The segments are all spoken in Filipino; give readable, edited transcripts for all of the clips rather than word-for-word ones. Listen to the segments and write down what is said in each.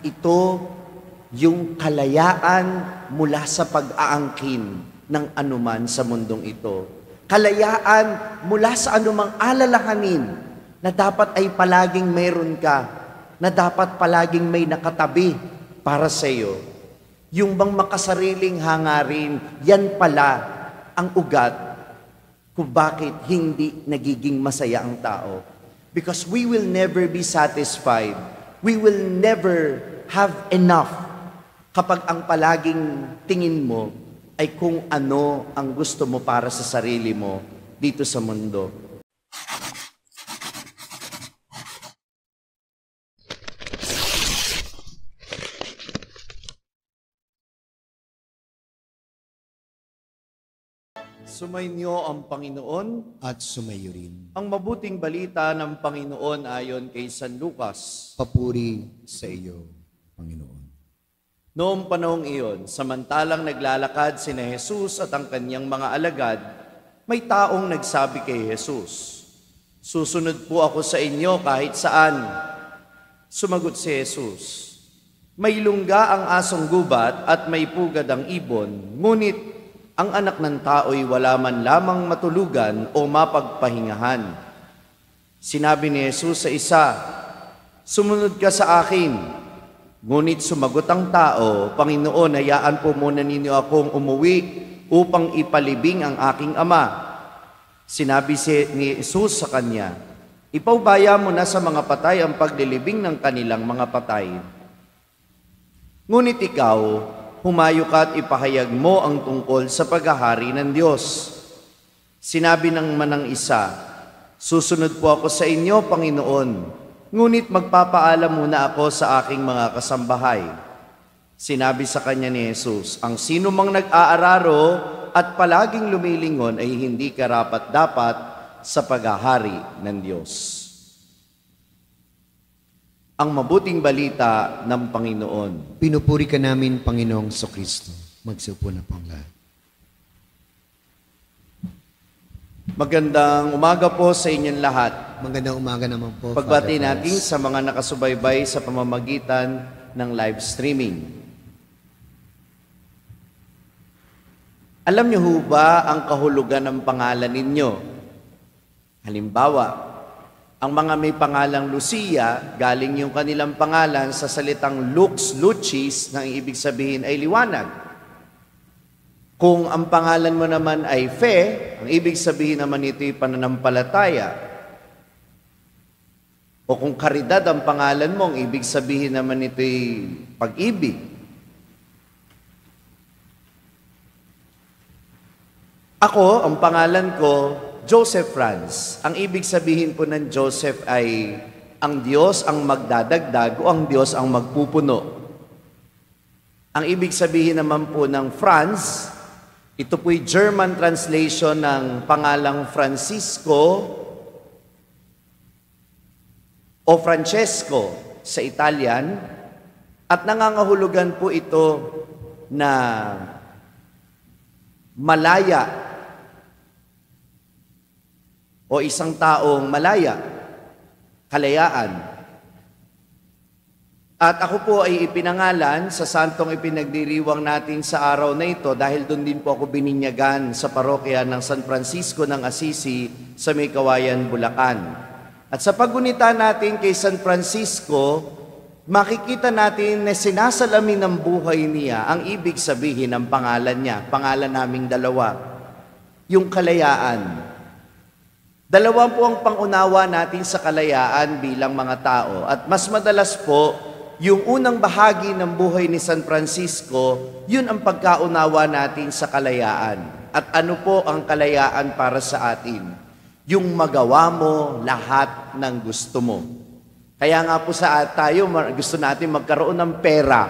ito yung kalayaan mula sa pag-aangkin ng anuman sa mundong ito. Kalayaan mula sa anumang alalahanin na dapat ay palaging meron ka, na dapat palaging may nakatabi para sa iyo. Yung bang makasariling hangarin, yan pala ang ugat kung bakit hindi nagiging masaya ang tao. Because we will never be satisfied. We will never have enough kapag ang palaging tingin mo ay kung ano ang gusto mo para sa sarili mo dito sa mundo. Sumainyo ang Panginoon at sumayo rin. Ang mabuting balita ng Panginoon ayon kay San Lucas. Papuri sa iyo, Panginoon. Noong panahong iyon, samantalang naglalakad sina Jesus at ang kanyang mga alagad, may taong nagsabi kay Jesus, "Susunod po ako sa inyo kahit saan." Sumagot si Jesus, "May lungga ang asong gubat at may pugad ang ibon, ngunit ang anak ng tao'y wala man lamang matulugan o mapagpahingahan." Sinabi ni Jesus sa isa, "Sumunod ka sa akin." Ngunit sumagot ang tao, "Panginoon, hayaan po muna ninyo akong umuwi upang ipalibing ang aking ama." Sinabi ni Jesus sa kanya, "Ipaubaya mo na sa mga patay ang paglilibing ng kanilang mga patay. Ngunit ikaw, humayo ka at ipahayag mo ang tungkol sa paghahari ng Diyos." Sinabi ng manang isa, "Susunod po ako sa inyo, Panginoon, ngunit magpapaalam muna ako sa aking mga kasambahay." Sinabi sa kanya ni Jesus, "Ang sino mang nag-aararo at palaging lumilingon ay hindi karapat-dapat sa paghahari ng Diyos." Ang mabuting balita ng Panginoon. Pinupuri ka namin, Panginoong Kristo. Magsiupo na po ang lahat. Magandang umaga po sa inyong lahat. Magandang umaga naman po, Pagbati Father natin Franz. sa mga nakasubaybay sa pamamagitan ng live streaming. Alam niyo ho ba ang kahulugan ng pangalan ninyo? Halimbawa, ang mga may pangalang Lucia, galing yung kanilang pangalan sa salitang Lux Lucis, na ibig sabihin ay liwanag. Kung ang pangalan mo naman ay Fe, ang ibig sabihin naman ito ay pananampalataya. O kung Caridad ang pangalan mo, ang ibig sabihin naman ito ay pag-ibig. Ako, ang pangalan ko, Joseph Franz. Ang ibig sabihin po ng Joseph ay ang Diyos ang magdadagdag o ang Diyos ang magpupuno. Ang ibig sabihin naman po ng Franz, ito po'y German translation ng pangalang Francisco o Francesco sa Italian, at nangangahulugan po ito na malaya o isang taong malaya, kalayaan. At ako po ay ipinangalan sa santong ipinagdiriwang natin sa araw na ito dahil doon din po ako bininyagan sa parokya ng San Francisco ng Assisi sa May Kawayan, Bulacan. At sa paggunita natin kay San Francisco, makikita natin na sinasalamin ng buhay niya ang ibig sabihin ng pangalan niya, pangalan naming dalawa, yung kalayaan. Dalawa po ang pangunawa natin sa kalayaan bilang mga tao. At mas madalas po, yung unang bahagi ng buhay ni San Francisco, yun ang pagkaunawa natin sa kalayaan. At ano po ang kalayaan para sa atin? Yung magawa mo lahat ng gusto mo. Kaya nga po tayo, gusto natin magkaroon ng pera.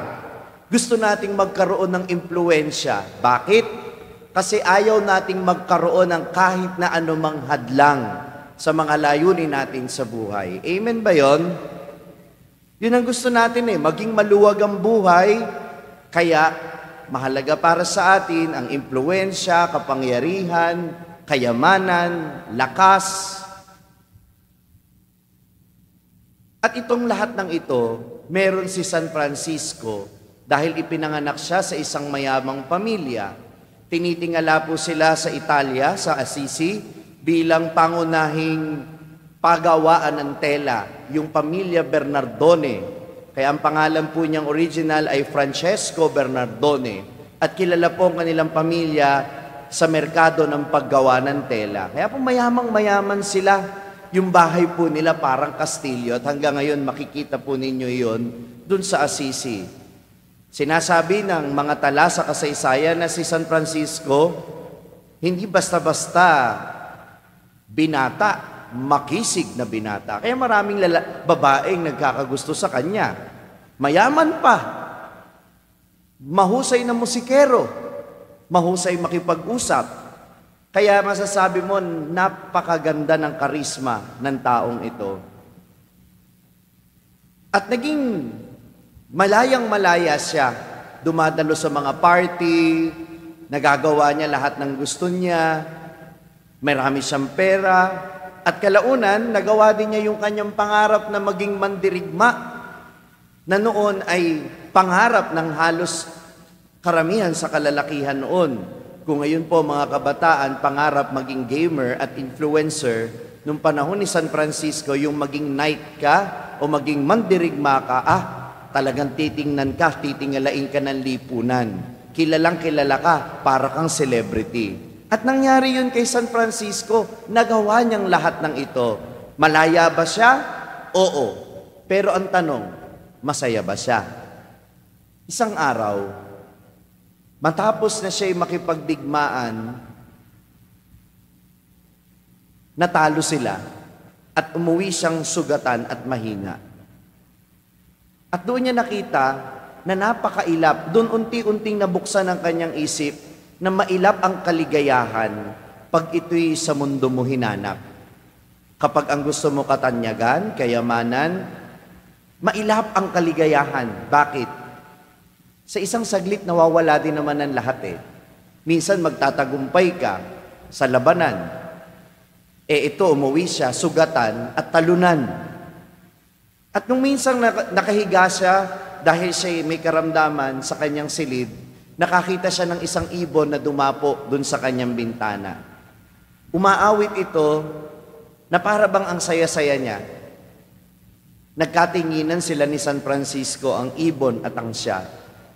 Gusto nating magkaroon ng impluensya. Bakit? Kasi ayaw nating magkaroon ng kahit na anumang hadlang sa mga layunin natin sa buhay. Amen ba yon? Yun ang gusto natin maging maluwag ang buhay. Kaya mahalaga para sa atin ang impluensya, kapangyarihan, kayamanan, lakas. At itong lahat ng ito, meron si San Francisco dahil ipinanganak siya sa isang mayamang pamilya. Tinitingala po sila sa Italia, sa Assisi, bilang pangunahing pagawaan ng tela, yung pamilya Bernardone. Kaya ang pangalan po niyang original ay Francesco Bernardone. At kilala po ang kanilang pamilya sa merkado ng paggawa ng tela. Kaya po mayamang-mayaman sila. Yung bahay po nila parang kastilyo at hanggang ngayon makikita po ninyo yon dun sa Assisi. Sinasabi ng mga tala sa kasaysayan na si San Francisco, hindi basta-basta binata, makisig na binata. Kaya maraming babaeng nagkakagusto sa kanya. Mayaman pa, mahusay na musikero, mahusay makipag-usap. Kaya masasabi mo, napakaganda ng karisma ng taong ito. At naging malayang-malaya siya. Dumadalo sa mga party, nagagawa niya lahat ng gusto niya, marami siyang pera, at kalaunan, nagawa din niya yung kanyang pangarap na maging mandirigma, na noon ay pangarap ng halos karamihan sa kalalakihan noon. Kung ngayon po mga kabataan, pangarap maging gamer at influencer, nung panahon ni San Francisco, yung maging knight ka o maging mandirigma ka, talagang titingnan ka, titingalain ka ng lipunan. Kilalang kilala ka, para kang celebrity. At nangyari yun kay San Francisco, nagawa niyang lahat ng ito. Malaya ba siya? Oo. Pero ang tanong, masaya ba siya? Isang araw, matapos na siya'y makipagdigmaan, natalo sila at umuwi siyang sugatan at mahina. At doon niya nakita na napakailap, doon unti-unting nabuksan ang kanyang isip na mailap ang kaligayahan pag ito'y sa mundo mo hinanap. Kapag ang gusto mo katanyagan, kayamanan, mailap ang kaligayahan. Bakit? Sa isang saglit, nawawala din naman ang lahat eh. Minsan magtatagumpay ka sa labanan. Ito, umuwi siya, sugatan at talunan. At nung minsan nakahiga siya, dahil siya may karamdaman sa kanyang silid, nakakita siya ng isang ibon na dumapo dun sa kanyang bintana. Umaawit ito na para bang ang saya-saya niya. Nagkatinginan sila ni San Francisco, ang ibon at ang siya.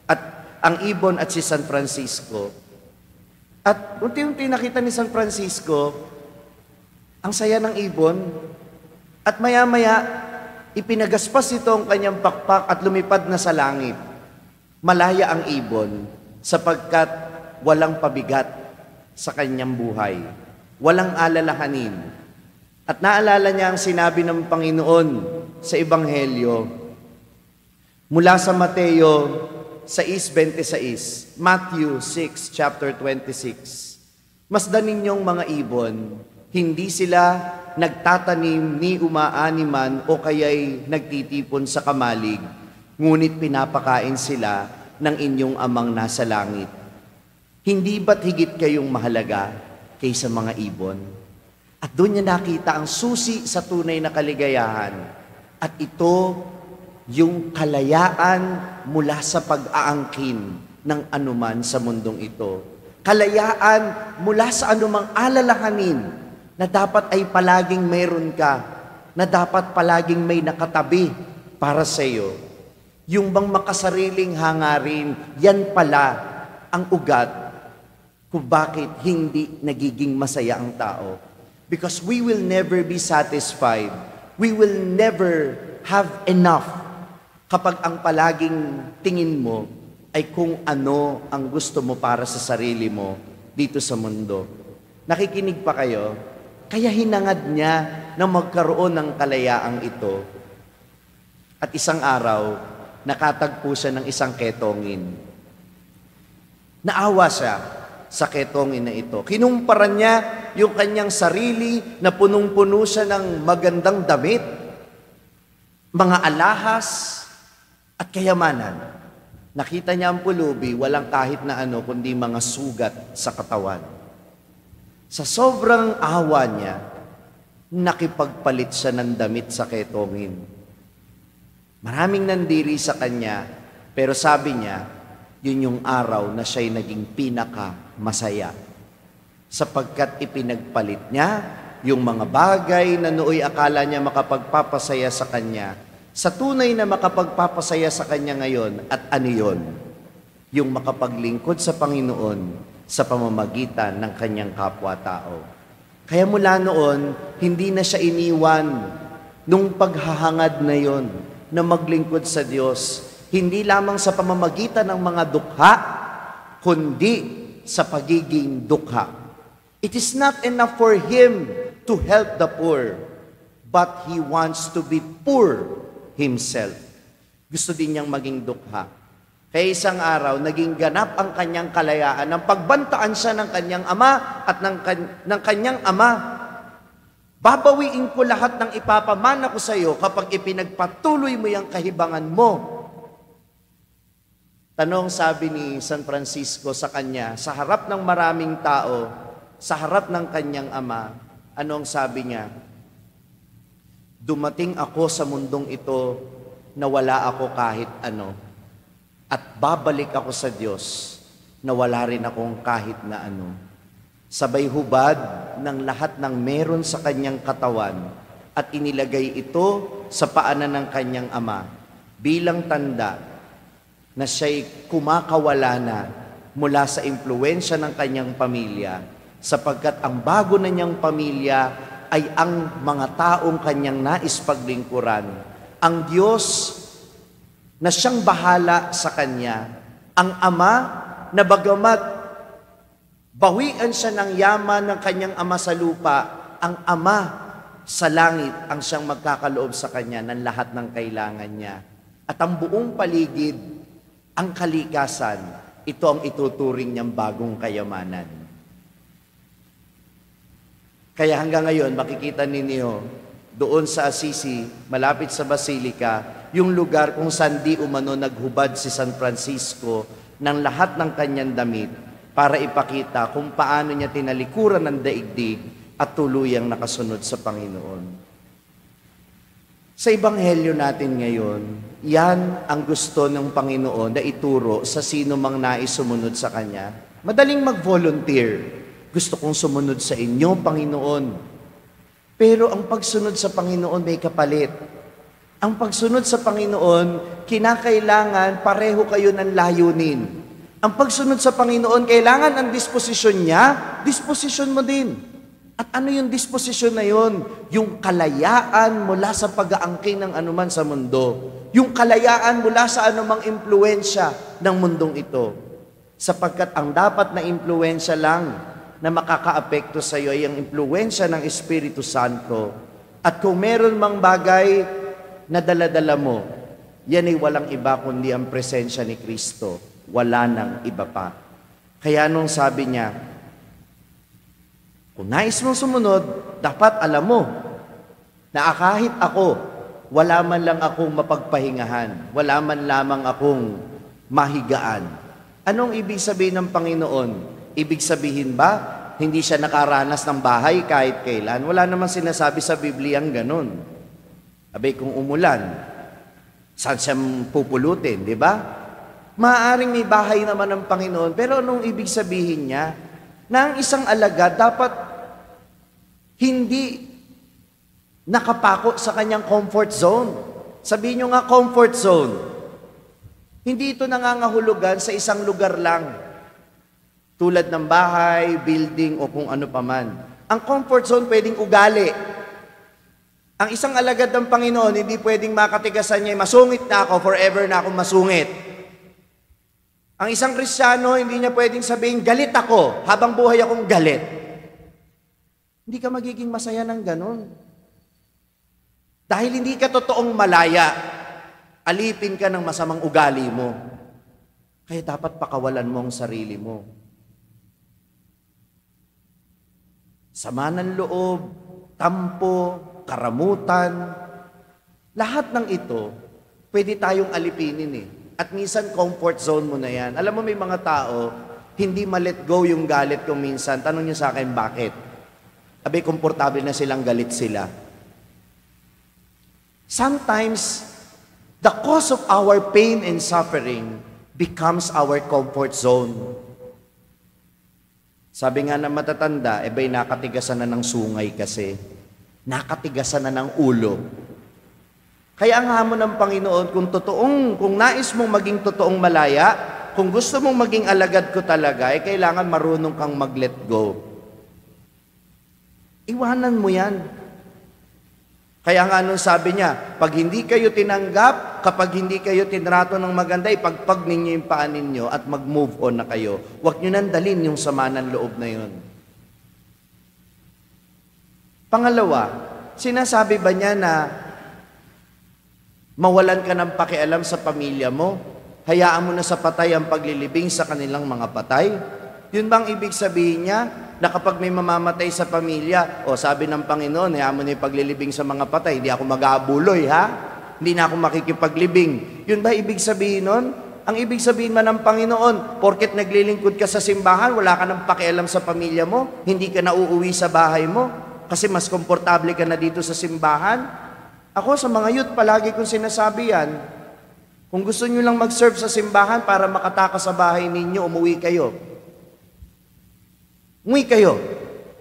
At ang ibon at si San Francisco. At unti-unti nakita ni San Francisco, ang saya ng ibon, at maya-maya, ipinagaspas ito ang kanyang pakpak at lumipad na sa langit. Malaya ang ibon, sapagkat walang pabigat sa kanyang buhay. Walang alalahanin. At naalala niya ang sinabi ng Panginoon sa Ebanghelyo, mula sa Mateo 6:26, Matthew 6, chapter 26. Masdan ninyong mga ibon, hindi sila nagtatanim ni umaaniman o kaya'y nagtitipon sa kamalig, ngunit pinapakain sila ng inyong amang nasa langit. Hindi ba't higit kayong mahalaga kaysa mga ibon? At doon niya nakita ang susi sa tunay na kaligayahan. At ito yung kalayaan mula sa pag-aangkin ng anuman sa mundong ito. Kalayaan mula sa anumang alalahanin na dapat ay palaging mayroon ka, na dapat palaging may nakatabi para sa iyo. Yung bang makasariling hangarin, yan pala ang ugat kung bakit hindi nagiging masaya ang tao. Because we will never be satisfied. We will never have enough kapag ang palaging tingin mo ay kung ano ang gusto mo para sa sarili mo dito sa mundo. Nakikinig pa kayo? Kaya hinangad niya na magkaroon ng kalayaang ito. At isang araw, nakatagpo siya ng isang ketongin. Naawa siya sa ketongin na ito. Kinumpara niya yung kanyang sarili na punong-puno siya ng magandang damit, mga alahas, at kayamanan. Nakita niya ang pulubi, walang kahit na ano, kundi mga sugat sa katawan. Sa sobrang awa niya, nakipagpalit siya ng damit sa ketongin. Maraming nandiri sa kanya, pero sabi niya, yun yung araw na siya'y naging pinaka-masaya. Sapagkat ipinagpalit niya yung mga bagay na nooy akala niya makapagpapasaya sa kanya, sa tunay na makapagpapasaya sa kanya ngayon. At ano yun? Yung makapaglingkod sa Panginoon sa pamamagitan ng kanyang kapwa-tao. Kaya mula noon, hindi na siya iniwan nung paghahangad na yon na maglingkod sa Diyos. Hindi lamang sa pamamagitan ng mga dukha, kundi sa pagiging dukha. It is not enough for him to help the poor, but he wants to be poor himself. Gusto din niyang maging dukha. Kaya isang araw, naging ganap ang kanyang kalayaan nang pagbantaan siya ng kanyang ama at ng kanyang ama. Babawiin ko lahat ng ipapamana ko sa iyo kapag ipinagpatuloy mo yung kahibangan mo. Tanong sabi ni San Francisco sa kanya, sa harap ng maraming tao, sa harap ng kanyang ama, anong sabi niya? Dumating ako sa mundong ito na wala ako kahit ano. At babalik ako sa Diyos na wala rin akong kahit na ano. Sabay hubad ng lahat ng meron sa kanyang katawan at inilagay ito sa paanan ng kanyang ama bilang tanda na siya'y kumakawala na mula sa impluwensya ng kanyang pamilya, sapagkat ang bago na niyang pamilya ay ang mga taong kanyang nais paglingkuran. Ang Diyos na siyang bahala sa kanya, ang ama na bagamat bawian siya ng yaman ng kanyang ama sa lupa, ang ama sa langit ang siyang magkakaloob sa kanya ng lahat ng kailangan niya. At ang buong paligid, ang kalikasan, ito ang ituturing niyang bagong kayamanan. Kaya hanggang ngayon, makikita ninyo, doon sa Assisi, malapit sa Basilica, yung lugar kung saan di umano naghubad si San Francisco ng lahat ng kanyang damit para ipakita kung paano niya tinalikuran ng daigdig at tuluyang nakasunod sa Panginoon. Sa Ebanghelyo natin ngayon, yan ang gusto ng Panginoon na ituro sa sino mang nais sumunod sa Kanya. Madaling mag-volunteer. Gusto kong sumunod sa inyo, Panginoon. Pero ang pagsunod sa Panginoon may kapalit. Ang pagsunod sa Panginoon, kinakailangan pareho kayo ng layunin. Ang pagsunod sa Panginoon, kailangan ang disposisyon niya, disposisyon mo din. At ano yung disposisyon na yun? Yung kalayaan mula sa pag-aangkin ng anuman sa mundo. Yung kalayaan mula sa anumang impluensya ng mundong ito. Sapagkat ang dapat na impluensya lang na makakaapekto sa iyo ay ang impluensya ng Espiritu Santo. At kung meron mang bagay na dala-dala mo, yan ay walang iba kundi ang presensya ni Kristo. Wala nang iba pa. Kaya nung sabi niya, kung nais mong sumunod, dapat alam mo na kahit ako, wala man lang akong mapagpahingahan, wala man lamang akong mahigaan. Anong ibig sabihin ng Panginoon? Ibig sabihin ba, hindi siya nakaranas ng bahay kahit kailan? Wala naman sinasabi sa Biblia ang ganun. Abay, kung umulan, saan siya pupulutin, di ba? Maaaring may bahay naman ng Panginoon, pero anong ibig sabihin niya? Na ang isang alagad dapat hindi nakapako sa kanyang comfort zone. Sabihin nyo nga, comfort zone. Hindi ito nangangahulugan sa isang lugar lang. Tulad ng bahay, building, o kung ano paman. Ang comfort zone pwedeng ugali. Ang isang alagad ng Panginoon, hindi pwedeng makatigasan niya, masungit na ako, forever na akong masungit. Ang isang Kristiyano, hindi niya pwedeng sabihin, galit ako, habang buhay akong galit. Hindi ka magiging masaya ng ganon. Dahil hindi ka totoong malaya, alipin ka ng masamang ugali mo. Kaya dapat pakawalan mo ang sarili mo. Sama ng loob, tampo, karamutan, lahat ng ito, pwede tayong alipinin eh. At minsan, comfort zone mo na yan. Alam mo, may mga tao, hindi ma-let go yung galit kung minsan. Tanong niyo sa akin, bakit? Abay, komportable na silang galit sila. Sometimes, The cause of our pain and suffering becomes our comfort zone. Sabi nga ng matatanda, ba'y nakatigasan na ng sungay kasi. Nakatigasan na ng ulo. Kaya ang hamon ng Panginoon, kung nais mong maging totoong malaya, kung gusto mong maging alagad ko talaga, kailangan marunong kang mag-let go. Iwanan mo yan. Kaya nga nung sabi niya, pag hindi kayo tinanggap, kapag hindi kayo tinrato ng maganda, ipagpag ninyo yung paa ninyo at mag-move on na kayo. Huwag nyo nang dalhin yung sama ng loob na yun. Pangalawa, sinasabi ba niya na mawalan ka ng pakialam sa pamilya mo? Hayaan mo na sa patay ang paglilibing sa kanilang mga patay? Yun bang ibig sabihin niya? Na kapag may mamamatay sa pamilya, sabi ng Panginoon, hayaan mo na yung paglilibing sa mga patay, hindi ako mag-aabuloy, ha? Hindi na ako makikipaglibing. Yun ba ibig sabihin nun? Ang ibig sabihin man ng Panginoon, porket naglilingkod ka sa simbahan, wala ka ng pakialam sa pamilya mo, hindi ka na uuwi sa bahay mo, kasi mas komportable ka na dito sa simbahan. Ako sa mga youth, palagi kong sinasabi yan, kung gusto nyo lang mag-serve sa simbahan para makatakas sa bahay ninyo, umuwi kayo. Umuwi kayo.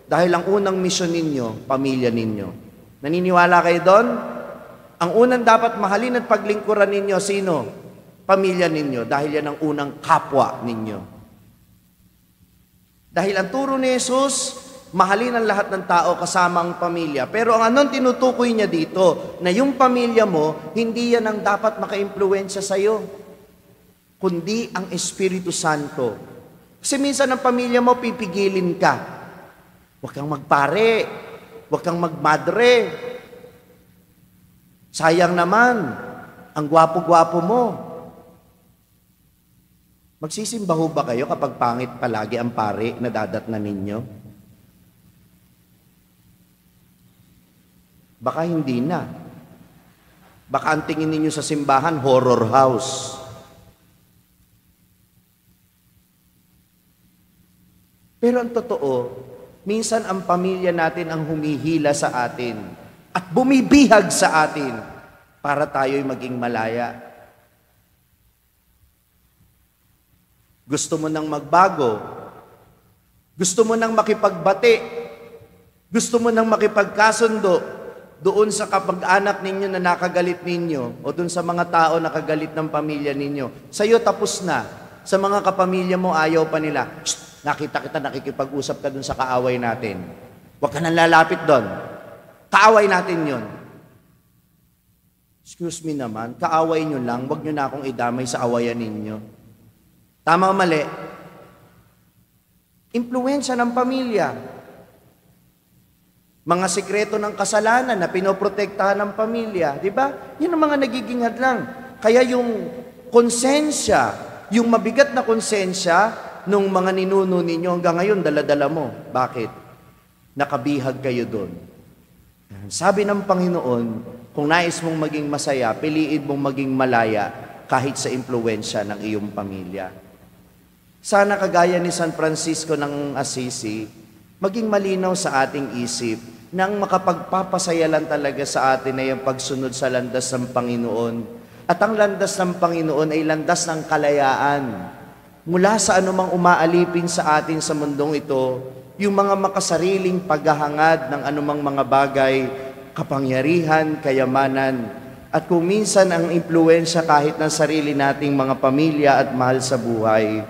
Dahil ang unang misyon ninyo, pamilya ninyo. Naniniwala kayo doon? Ang unang dapat mahalin at paglingkuran ninyo, sino? Pamilya ninyo. Dahil yan ang unang kapwa ninyo. Dahil ang turo ni Jesus, mahalin ang lahat ng tao kasama ang pamilya. Pero ang anong tinutukoy niya dito, na yung pamilya mo, hindi yan ang dapat maka-impluwensya sa'yo, kundi ang Espiritu Santo. Kasi minsan ang pamilya mo, pipigilin ka. Huwag kang magpare, huwag kang magmadre. Sayang naman, ang gwapo-gwapo mo. Magsisimba ho ba kayo kapag pangit palagi ang pare na dadatnan ninyo? Baka hindi na. Baka ang tingin ninyo sa simbahan, horror house. Pero ang totoo, minsan ang pamilya natin ang humihila sa atin at bumibihag sa atin para tayo'y maging malaya. Gusto mo nang magbago, gusto mo nang makipagbati, gusto mo nang makipagkasundo doon sa kapag-anak ninyo na nakagalit ninyo o doon sa mga tao na kagalit ng pamilya ninyo. Sa'yo tapos na. Sa mga kapamilya mo, ayaw pa nila. Nakita kita, nakikipag-usap ka dun sa kaaway natin. Huwag ka nang lalapit doon. Kaaway natin yon. Excuse me naman, kaaway nyo lang, huwag nyo na akong idamay sa awayan ninyo. Tama o mali? Impluwensya ng pamilya. Mga sikreto ng kasalanan na pinoprotektahan ng pamilya. Di ba? Yun ang mga nagiging hadlang. Kaya yung konsensya, yung mabigat na konsensya, nung mga ninuno ninyo hanggang ngayon, dala-dala mo. Bakit? Nakabihag kayo doon. Sabi ng Panginoon, kung nais mong maging masaya, piliin mong maging malaya kahit sa impluwensya ng iyong pamilya. Sana kagaya ni San Francisco ng Assisi, maging malinaw sa ating isip nang makapagpapasaya lang talaga sa atin ay ang pagsunod sa landas ng Panginoon. At ang landas ng Panginoon ay landas ng kalayaan. Mula sa anumang umaalipin sa atin sa mundong ito, yung mga makasariling paghahangad ng anumang mga bagay, kapangyarihan, kayamanan, at kung minsan ang impluwensya kahit ng sarili nating mga pamilya at mahal sa buhay.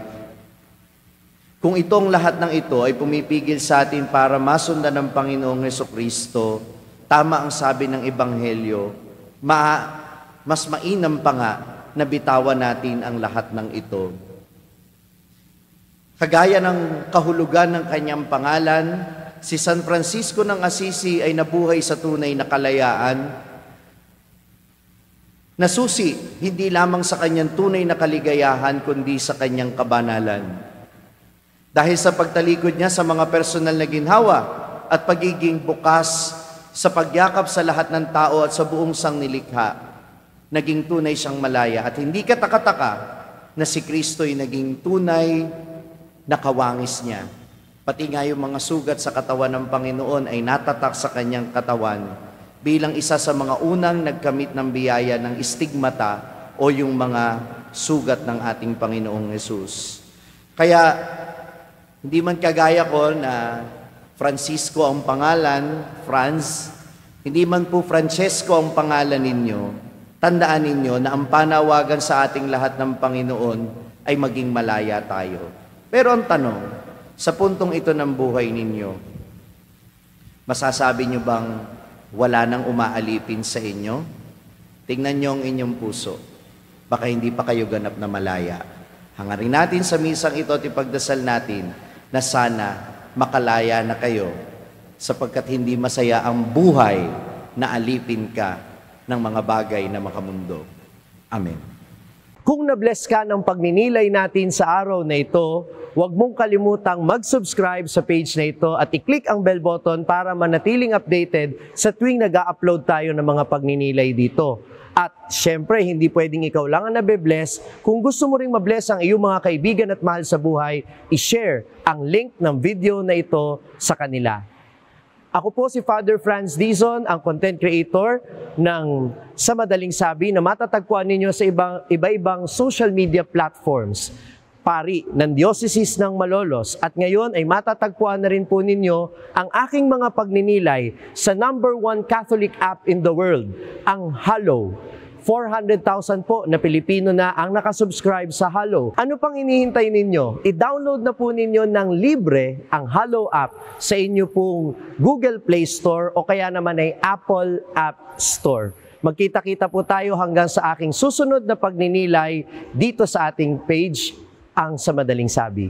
Kung itong lahat ng ito ay pumipigil sa atin para masundan ng Panginoong Hesukristo, tama ang sabi ng Ebanghelyo, mas mainam pa nga na bitawan natin ang lahat ng ito. Kagaya ng kahulugan ng kanyang pangalan, si San Francisco ng Assisi ay nabuhay sa tunay na kalayaan, nasusi hindi lamang sa kanyang tunay na kaligayahan, kundi sa kanyang kabanalan. Dahil sa pagtalikod niya sa mga personal na ginhawa at pagiging bukas sa pagyakap sa lahat ng tao at sa buong sangnilikha, naging tunay siyang malaya. At hindi katakataka na si Kristo ay naging tunay na kawangis niya. Pati nga yung mga sugat sa katawan ng Panginoon ay natatak sa kanyang katawan. bilang isa sa mga unang nagkamit ng biyaya ng istigmata o yung mga sugat ng ating Panginoong Hesus. Kaya, hindi man kagaya ko na Francisco ang pangalan, Franz, hindi man po Francesco ang pangalan ninyo, tandaan ninyo na ang panawagan sa ating lahat ng Panginoon ay maging malaya tayo. Pero ang tanong, sa puntong ito ng buhay ninyo, masasabi nyo bang wala nang umaalipin sa inyo? Tingnan nyo ang inyong puso. Baka hindi pa kayo ganap na malaya. Hangarin natin sa misang ito at ipagdasal natin na sana makalaya na kayo sapagkat hindi masaya ang buhay na alipin ka ng mga bagay na makamundo. Amen. Kung na-bless ka ng pagninilay natin sa araw na ito, huwag mong kalimutang mag-subscribe sa page na ito at i-click ang bell button para manatiling updated sa tuwing nag-upload tayo ng mga pagninilay dito. At syempre, hindi pwedeng ikaw lang ang nabe-bless. Kung gusto mo ring ma-bless ang iyong mga kaibigan at mahal sa buhay, i-share ang link ng video na ito sa kanila. Ako po si Father Franz Dizon, ang content creator ng Sa Madaling Sabi na matatagpuan ninyo sa iba-ibang social media platforms. Pari ng Diocese ng Malolos at ngayon ay matatagpuan na rin po ninyo ang aking mga pagninilay sa #1 Catholic app in the world, ang Hallow. 400,000 po na Pilipino na ang nakasubscribe sa Hallow. Ano pang hinihintay ninyo? I-download na po ninyo ng libre ang Hallow app sa inyo pong Google Play Store o kaya naman ay Apple App Store. Magkita-kita po tayo hanggang sa aking susunod na pagninilay dito sa ating page, ang Sa Madaling Sabi.